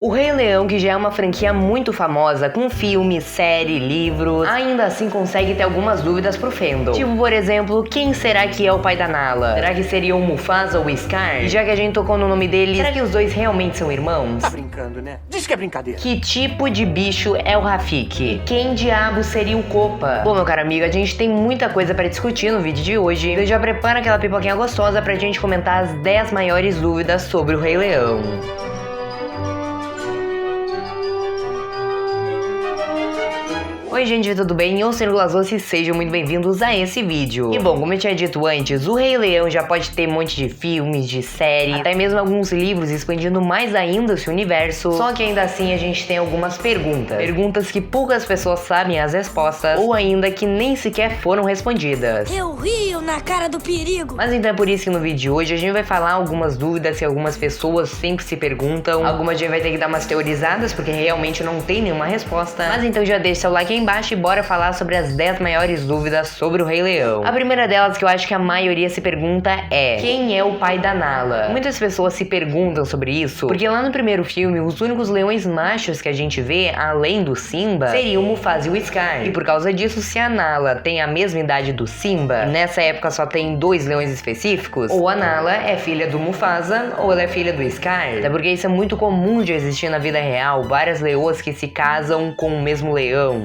O Rei Leão, que já é uma franquia muito famosa, com filme, série, livros, ainda assim consegue ter algumas dúvidas pro fandom. Tipo, por exemplo, quem será que é o pai da Nala? Será que seria o Mufasa ou o Scar? E já que a gente tocou no nome deles, será que os dois realmente são irmãos? Tá brincando, né? Diz que é brincadeira. Que tipo de bicho é o Rafiki? E quem diabo seria o Kopa? Bom, meu caro amigo, a gente tem muita coisa pra discutir no vídeo de hoje. Então já prepara aquela pipoquinha gostosa pra gente comentar as 10 maiores dúvidas sobre o Rei Leão. Oi gente, tudo bem? Eu sou o Glazossi e sejam muito bem-vindos a esse vídeo. E bom, como eu tinha dito antes, o Rei Leão já pode ter um monte de filmes, de série, até mesmo alguns livros expandindo mais ainda esse universo. Só que ainda assim a gente tem algumas perguntas. Perguntas que poucas pessoas sabem as respostas, ou ainda que nem sequer foram respondidas. Eu rio na cara do perigo. Mas então é por isso que no vídeo de hoje a gente vai falar algumas dúvidas que algumas pessoas sempre se perguntam. Algumas a gente vai ter que dar umas teorizadas, porque realmente não tem nenhuma resposta. Mas então já deixa seu like aí embaixo e bora falar sobre as 10 maiores dúvidas sobre o Rei Leão. A primeira delas, que eu acho que a maioria se pergunta, é: quem é o pai da Nala? Muitas pessoas se perguntam sobre isso, porque lá no primeiro filme, os únicos leões machos que a gente vê, além do Simba, seriam o Mufasa e o Scar. E por causa disso, se a Nala tem a mesma idade do Simba, e nessa época só tem 2 leões específicos, ou a Nala é filha do Mufasa, ou ela é filha do Scar. Até porque isso é muito comum de existir na vida real, várias leoas que se casam com o mesmo leão.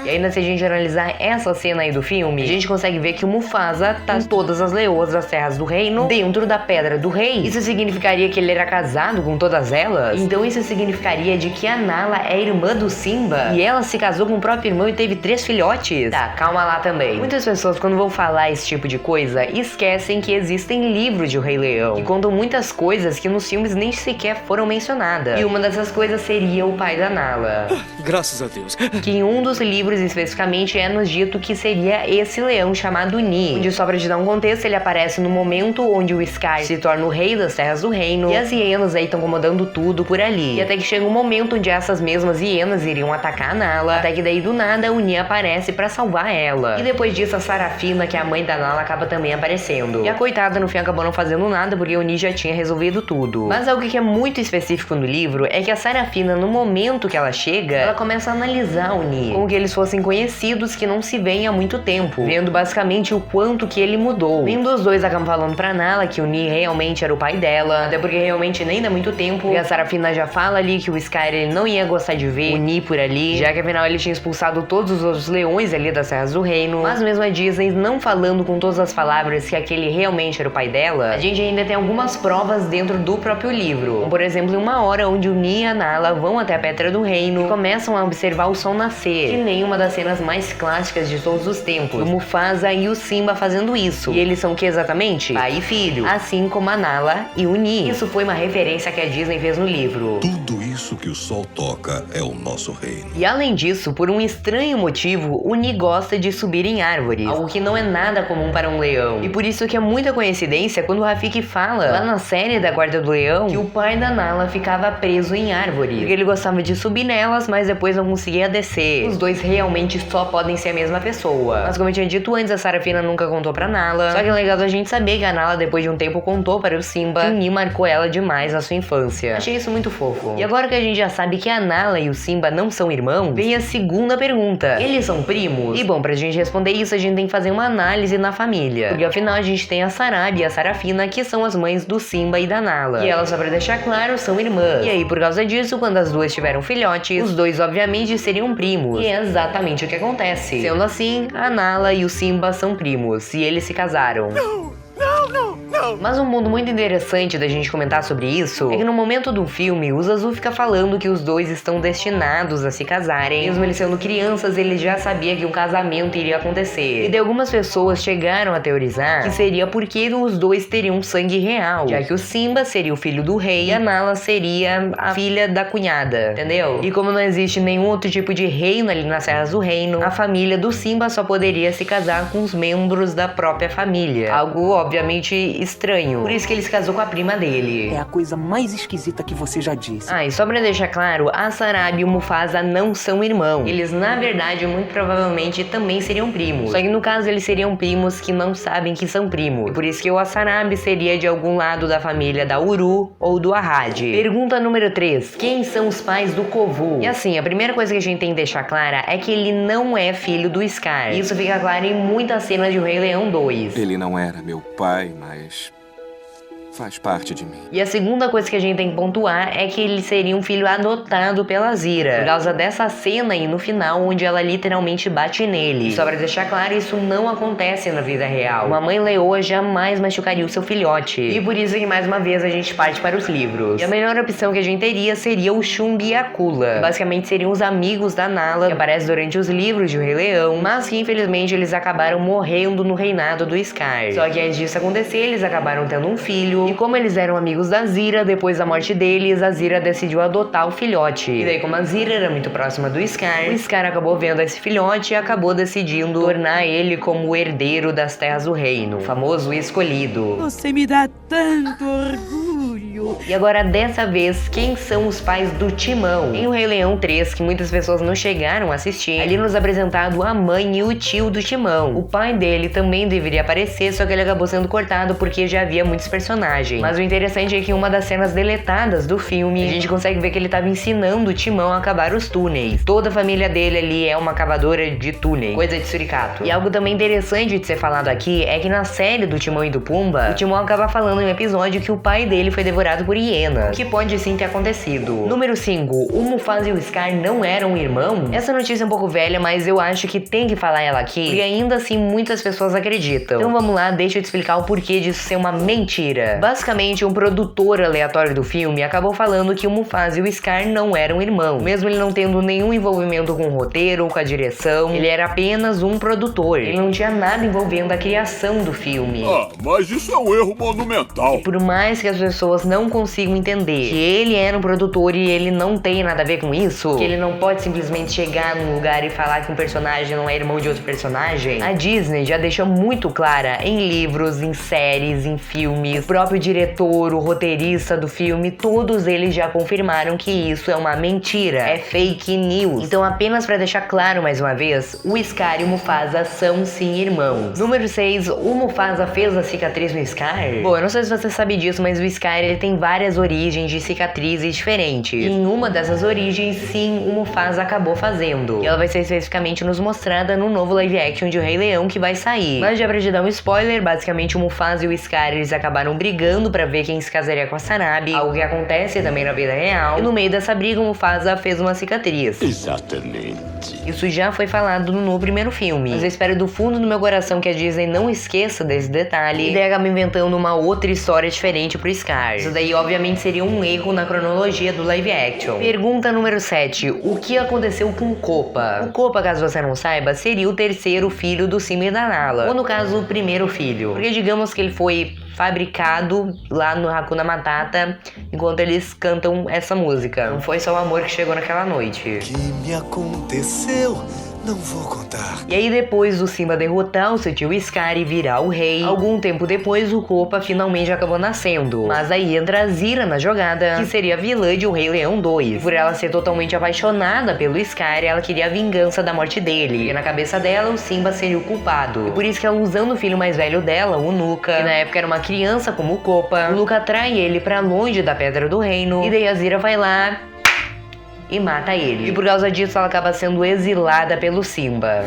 E ainda se a gente analisar essa cena aí do filme, a gente consegue ver que o Mufasa tá todas as leoas das terras do reino dentro da Pedra do Rei. Isso significaria que ele era casado com todas elas? Então isso significaria de que a Nala é irmã do Simba e ela se casou com o próprio irmão e teve 3 filhotes? Tá, calma lá também. Muitas pessoas, quando vão falar esse tipo de coisa, esquecem que existem livros de O Rei Leão, que contam muitas coisas que nos filmes nem sequer foram mencionadas. E uma dessas coisas seria o pai da Nala. Graças a Deus. Que em um dos livros especificamente é nos dito que seria esse leão chamado Ni, onde, só pra te dar um contexto, ele aparece no momento onde o Scar se torna o rei das terras do reino e as hienas aí estão comandando tudo por ali. E até que chega um momento onde essas mesmas hienas iriam atacar a Nala, até que daí do nada o Ni aparece pra salvar ela. E depois disso a Sarafina, que é a mãe da Nala, acaba também aparecendo. E a coitada no fim acabou não fazendo nada porque o Ni já tinha resolvido tudo. Mas algo que é muito específico no livro é que a Sarafina, no momento que ela chega, ela começa a analisar o Ni, como que eles fossem conhecidos que não se veem há muito tempo, vendo basicamente o quanto que ele mudou. Nem dos dois acabam falando pra Nala que o Ni realmente era o pai dela, até porque realmente nem dá muito tempo, e a Sarafina já fala ali que o Scar ele não ia gostar de ver o Ni por ali, já que afinal ele tinha expulsado todos os outros leões ali das terras do reino. Mas mesmo a Disney não falando com todas as palavras que aquele realmente era o pai dela, a gente ainda tem algumas provas dentro do próprio livro, como por exemplo em uma hora onde o Ni e a Nala vão até a Pedra do Reino e começam a observar o sol nascer, que nem uma das cenas mais clássicas de todos os tempos, o Mufasa e o Simba fazendo isso. E eles são o que exatamente? Pai e filho, assim como a Nala e o Ni. Isso foi uma referência que a Disney fez no livro. Tudo isso que o sol toca é o nosso reino. E além disso, por um estranho motivo, o Ni gosta de subir em árvores, algo que não é nada comum para um leão. E por isso que é muita coincidência quando o Rafiki fala, lá na série da Guarda do Leão, que o pai da Nala ficava preso em árvores, porque ele gostava de subir nelas, mas depois não conseguia descer. Os dois realmente só podem ser a mesma pessoa. Mas como eu tinha dito antes, a Sarafina nunca contou pra Nala. Só que é legal a gente saber que a Nala, depois de um tempo, contou para o Simba que o Ni marcou ela demais na sua infância. Achei isso muito fofo. E agora que a gente já sabe que a Nala e o Simba não são irmãos, vem a segunda pergunta: eles são primos? E bom, pra gente responder isso, a gente tem que fazer uma análise na família, porque afinal a gente tem a Sarabi e a Sarafina, que são as mães do Simba e da Nala. E elas, só pra deixar claro, são irmãs. E aí, por causa disso, quando as duas tiveram filhotes, os dois obviamente seriam primos. E é exatamente o que acontece. Sendo assim, a Nala e o Simba são primos, e eles se casaram. Mas um ponto muito interessante da gente comentar sobre isso é que no momento do filme, o Zazu fica falando que os dois estão destinados a se casarem. Mesmo eles sendo crianças, ele já sabia que um casamento iria acontecer. E daí algumas pessoas chegaram a teorizar que seria porque os dois teriam sangue real, já que o Simba seria o filho do rei e a Nala seria a filha da cunhada, entendeu? E como não existe nenhum outro tipo de reino ali nas terras do reino, a família do Simba só poderia se casar com os membros da própria família. Algo, obviamente, estranho. Por isso que ele se casou com a prima dele. É a coisa mais esquisita que você já disse. Ah, e só pra deixar claro, a Sarabi e o Mufasa não são irmãos. Eles, na verdade, muito provavelmente também seriam primos. Só que no caso, eles seriam primos que não sabem que são primos. E por isso que o Asarabi seria de algum lado da família da Uru ou do Ahad. Pergunta número 3. Quem são os pais do Kovu? E assim, a primeira coisa que a gente tem que deixar clara é que ele não é filho do Scar. Isso fica claro em muitas cenas de O Rei Leão 2. Ele não era meu pai, mas faz parte de mim. E a segunda coisa que a gente tem que pontuar é que ele seria um filho adotado pela Zira, por causa dessa cena aí no final, onde ela literalmente bate nele. E só pra deixar claro, isso não acontece na vida real. Uma mãe leoa jamais machucaria o seu filhote. E por isso que, mais uma vez, a gente parte para os livros. E a melhor opção que a gente teria seria o Chumbi e a Kula. Que basicamente seriam os amigos da Nala, que aparecem durante os livros de O Rei Leão, mas que infelizmente eles acabaram morrendo no reinado do Scar. Só que antes disso acontecer, eles acabaram tendo um filho. E como eles eram amigos da Zira, depois da morte deles, a Zira decidiu adotar o filhote. E daí, como a Zira era muito próxima do Scar, o Scar acabou vendo esse filhote e acabou decidindo tornar ele como o herdeiro das terras do reino, o famoso escolhido. Você me dá tanto orgulho. E agora, dessa vez, quem são os pais do Timão? Em O Rei Leão 3, que muitas pessoas não chegaram a assistir, ali nos apresentado a mãe e o tio do Timão. O pai dele também deveria aparecer, só que ele acabou sendo cortado porque já havia muitos personagens. Mas o interessante é que em uma das cenas deletadas do filme, a gente consegue ver que ele estava ensinando o Timão a cavar os túneis. Toda a família dele ali é uma cavadora de túneis, coisa de suricato. E algo também interessante de ser falado aqui é que na série do Timão e do Pumba, o Timão acaba falando em um episódio que o pai dele foi devorado por hienas, que pode sim ter acontecido. Número 5. O Mufasa e o Scar não eram irmãos? Essa notícia é um pouco velha, mas eu acho que tem que falar ela aqui, e ainda assim muitas pessoas acreditam. Então vamos lá, deixa eu te explicar o porquê disso ser uma mentira. Basicamente, um produtor aleatório do filme acabou falando que o Mufasa e o Scar não eram irmãos, mesmo ele não tendo nenhum envolvimento com o roteiro ou com a direção. Ele era apenas um produtor, ele não tinha nada envolvendo a criação do filme. Ah, mas isso é um erro monumental. E por mais que as pessoas não consigam entender que ele era um produtor e ele não tem nada a ver com isso, que ele não pode simplesmente chegar num lugar e falar que um personagem não é irmão de outro personagem, a Disney já deixou muito clara em livros, em séries, em filmes. O próprio diretor, o roteirista do filme, todos eles já confirmaram que isso é uma mentira, é fake news. Então, apenas pra deixar claro mais uma vez, o Scar e o Mufasa são sim irmãos. Número 6, o Mufasa fez a cicatriz no Scar? Bom, eu não sei se você sabe disso, mas o Scar ele tem várias origens de cicatrizes diferentes. E em uma dessas origens, sim, o Mufasa acabou fazendo. E ela vai ser especificamente nos mostrada no novo live action de O Rei Leão que vai sair. Mas já pra te dar um spoiler, basicamente o Mufasa e o Scar eles acabaram brigando pra ver quem se casaria com a Sarabi, algo que acontece também na vida real. E no meio dessa briga, o Mufasa fez uma cicatriz. Exatamente. Isso já foi falado no primeiro filme. Mas eu espero do fundo do meu coração que a Disney não esqueça desse detalhe e daí acaba inventando uma outra história diferente pro Scar. Isso daí, obviamente, seria um erro na cronologia do live action. Pergunta número 7. O que aconteceu com o Kopa? O Kopa, caso você não saiba, seria o terceiro filho do Simba e da Nala. Ou, no caso, o primeiro filho. Porque digamos que ele foi fabricado lá no Hakuna Matata enquanto eles cantam essa música. Não foi só o amor que chegou naquela noite. O que me aconteceu? Não vou contar. E aí depois do Simba derrotar o seu tio Scar e virar o rei, algum tempo depois o Kopa finalmente acabou nascendo. Mas aí entra a Zira na jogada, que seria a vilã de O Rei Leão 2. E por ela ser totalmente apaixonada pelo Scar, ela queria a vingança da morte dele. E na cabeça dela, o Simba seria o culpado. E por isso que ela, usando o filho mais velho dela, o Nuka, que na época era uma criança como o Kopa, o Nuka trai ele pra longe da Pedra do Reino. E daí a Zira vai lá e mata ele. E por causa disso ela acaba sendo exilada pelo Simba.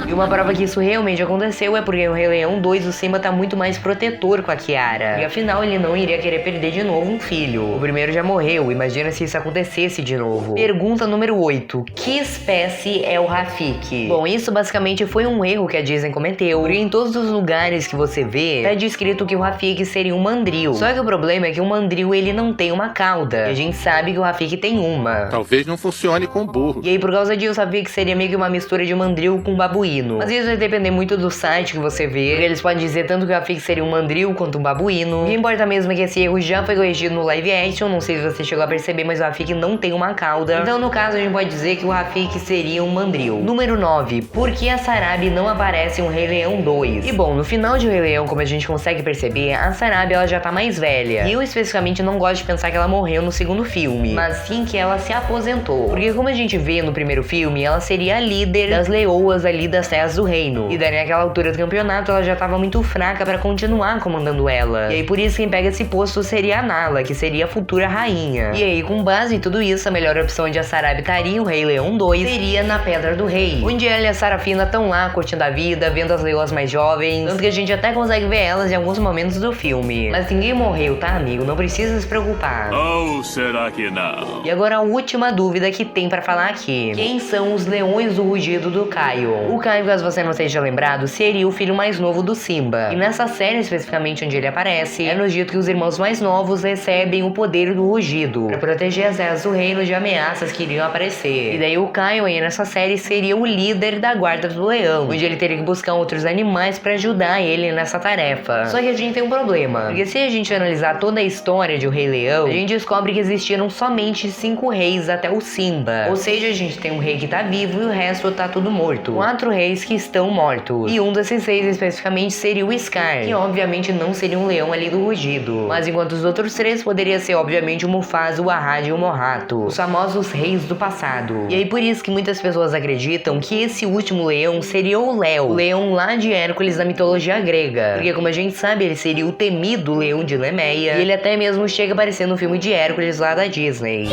E uma prova que isso realmente aconteceu é porque em O Rei Leão 2 o Simba tá muito mais protetor com a Kiara. E afinal ele não iria querer perder de novo um filho. O primeiro já morreu, imagina se isso acontecesse de novo. Pergunta número 8. Que espécie é o Rafiki? Bom, isso basicamente foi um erro que a Disney cometeu. Porque em todos os lugares que você vê, tá descrito que o Rafiki seria um mandril. Só que o problema é que o mandril ele não tem uma cauda. E a gente sabe que o Rafiki tem uma. Talvez não funcione com burro. E aí, por causa disso, o Rafiki seria meio que uma mistura de mandril com babuíno. Mas isso vai depender muito do site que você vê. Porque eles podem dizer tanto que o Rafiki seria um mandril quanto um babuíno. O que importa mesmo é que esse erro já foi corrigido no live action. Não sei se você chegou a perceber, mas o Rafiki não tem uma cauda. Então, no caso, a gente pode dizer que o Rafiki seria um mandril. Número 9. Por que a Sarabi não aparece em um Rei Leão 2? E bom, no final de Rei Leão, como a gente consegue perceber, a Sarabi ela já tá mais velha. E eu especificamente não gosto de pensar que ela morreu no segundo filme, mas sim que ela se aposentou. Porque como a gente vê no primeiro filme, ela seria a líder das leoas ali das Terras do Reino. E daí naquela altura do campeonato ela já tava muito fraca pra continuar comandando ela. E aí por isso quem pega esse posto seria a Nala, que seria a futura rainha. E aí com base em tudo isso, a melhor opção onde a Sarabi estaria o Rei Leão 2 seria na Pedra do Rei, onde ela e a Sarafina estão lá curtindo a vida, vendo as leoas mais jovens, tanto que a gente até consegue ver elas em alguns momentos do filme. Mas ninguém morreu, tá, amigo? Não precisa se preocupar. Ou será que não? E agora a última dúvida que tem pra falar aqui. Quem são os leões do rugido do Caio? O Caio, caso você não esteja lembrado, seria o filho mais novo do Simba. E nessa série, especificamente onde ele aparece, é nos dito que os irmãos mais novos recebem o poder do rugido pra proteger as terras do reino de ameaças que iriam aparecer. E daí o Caio aí nessa série seria o líder da guarda do leão, onde ele teria que buscar outros animais pra ajudar ele nessa tarefa. Só que a gente tem um problema, porque se a gente analisar toda a história de O Rei Leão, a gente descobre que existiram somente 5 reis até o Simba. Ou seja, a gente tem um rei que tá vivo e o resto tá tudo morto. 4 reis que estão mortos. E um desses reis especificamente seria o Scar, que obviamente não seria um leão ali do rugido. Mas enquanto os outros 3 poderia ser obviamente o Mufasa, o Ahad e o Mohato, os famosos reis do passado. E aí por isso que muitas pessoas acreditam que esse último leão seria o Léo, o leão lá de Hércules da mitologia grega. Porque como a gente sabe, ele seria o temido leão de Nemeia, e ele até mesmo chega a aparecer no filme de Hércules lá da Disney.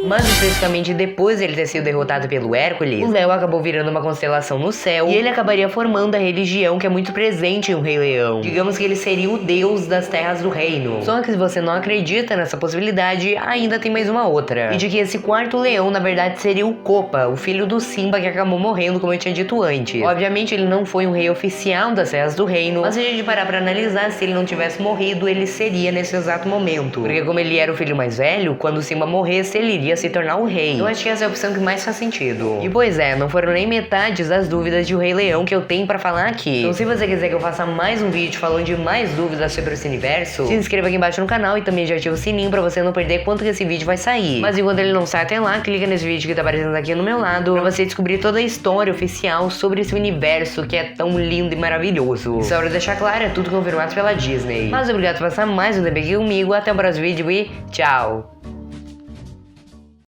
Mas especificamente depois de ele ter sido derrotado pelo Hércules, o Léo acabou virando uma constelação no céu e ele acabaria formando a religião que é muito presente em O Rei Leão. Digamos que ele seria o deus das terras do reino. Só que se você não acredita nessa possibilidade, ainda tem mais uma outra. E de que esse quarto leão na verdade seria o Kopa, o filho do Simba que acabou morrendo, como eu tinha dito antes. Obviamente ele não foi um rei oficial das terras do reino, mas se a gente parar pra analisar, se ele não tivesse morrido, ele seria nesse exato momento. Porque como ele era o filho mais velho, quando o Simba morresse, ele iria se tornar o rei. Eu acho que essa é a opção que mais faz sentido. E pois é, não foram nem metades das dúvidas de O Rei Leão que eu tenho pra falar aqui. Então se você quiser que eu faça mais um vídeo falando de mais dúvidas sobre esse universo, se inscreva aqui embaixo no canal e também já ativa o sininho pra você não perder quanto que esse vídeo vai sair. Mas enquanto ele não sai até lá, clica nesse vídeo que tá aparecendo aqui no meu lado pra você descobrir toda a história oficial sobre esse universo que é tão lindo e maravilhoso. Isso é hora de deixar claro, é tudo confirmado pela Disney. Mas obrigado por passar mais um tempo aqui comigo, até o próximo vídeo e tchau!